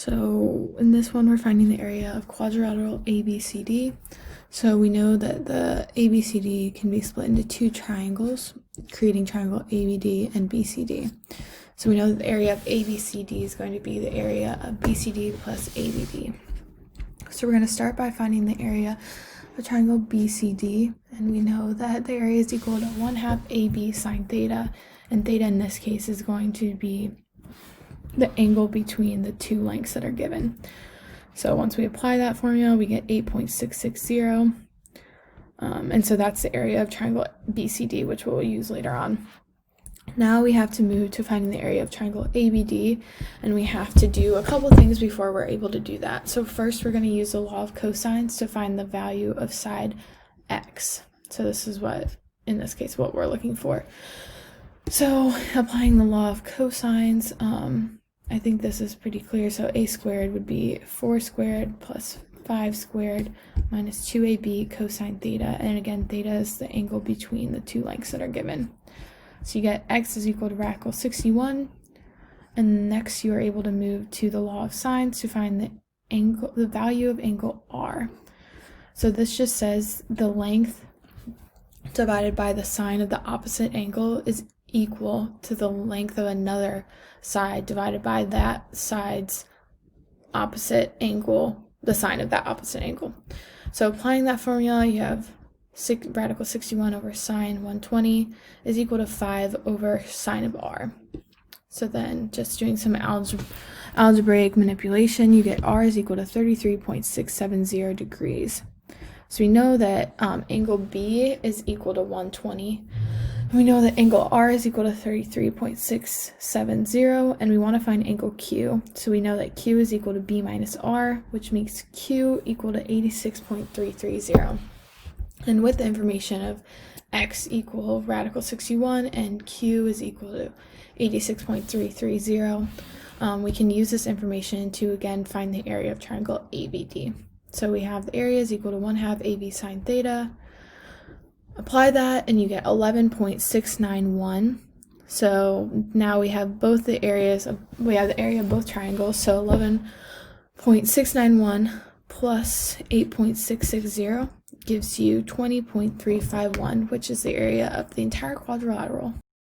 So in this one, we're finding the area of quadrilateral ABCD. So we know that the ABCD can be split into two triangles, creating triangle ABD and BCD. So we know that the area of ABCD is going to be the area of BCD plus ABD. So we're going to start by finding the area of triangle BCD, and we know that the area is equal to 1/2 AB sine theta, and theta in this case is going to be the angle between the two lengths that are given. So once we apply that formula, we get 8.660, and so that's the area of triangle BCD, which we'll use later on. Now we have to move to finding the area of triangle ABD, and we have to do a couple things before we're able to do that. So first, we're going to use the law of cosines to find the value of side x. So this is what, in this case, what we're looking for. So applying the law of cosines, I think this is pretty clear. So a squared would be 4 squared plus 5 squared minus 2ab cosine theta. And again, theta is the angle between the two lengths that are given. So you get x is equal to radical 61. And next you are able to move to the law of sines to find the value of angle r. So this just says the length divided by the sine of the opposite angle is equal to the length of another side divided by that side's opposite angle, the sine of that opposite angle. So applying that formula, you have radical 61 over sine 120 is equal to 5 over sine of r. So then just doing some algebraic manipulation, you get r is equal to 33.670 degrees. So we know that angle B is equal to 120. And we know that angle R is equal to 33.670, and we want to find angle Q. So we know that Q is equal to B minus R, which makes Q equal to 86.330. And with the information of x equal radical 61 and Q is equal to 86.330, we can use this information to again find the area of triangle ABD. So we have the area is equal to 1/2 AB sine theta. Apply that and you get 11.691. So now we have both the areas we have the area of both triangles. So 11.691 plus 8.660 gives you 20.351, which is the area of the entire quadrilateral.